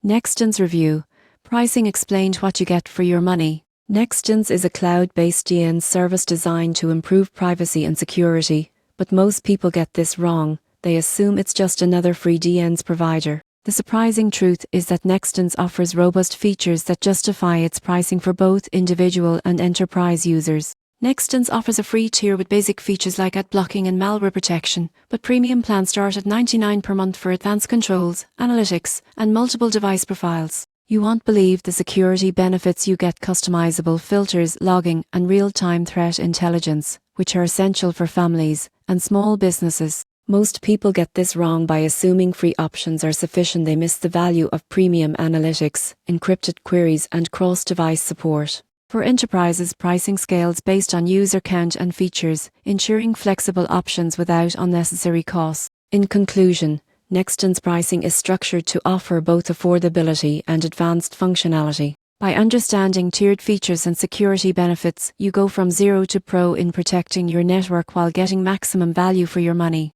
NextDNS Review. Pricing explained what you get for your money. NextDNS is a cloud-based DNS service designed to improve privacy and security, but most people get this wrong. They assume it's just another free DNS provider. The surprising truth is that NextDNS offers robust features that justify its pricing for both individual and enterprise users. NextDNS offers a free tier with basic features like ad blocking and malware protection, but premium plans start at $99 per month for advanced controls, analytics, and multiple device profiles. You won't believe the security benefits you get: customizable filters, logging, and real-time threat intelligence, which are essential for families and small businesses. Most people get this wrong by assuming free options are sufficient. They miss the value of premium analytics, encrypted queries, and cross-device support. For enterprises, pricing scales based on user count and features, ensuring flexible options without unnecessary costs. In conclusion, NextDNS pricing is structured to offer both affordability and advanced functionality. By understanding tiered features and security benefits, you go from zero to pro in protecting your network while getting maximum value for your money.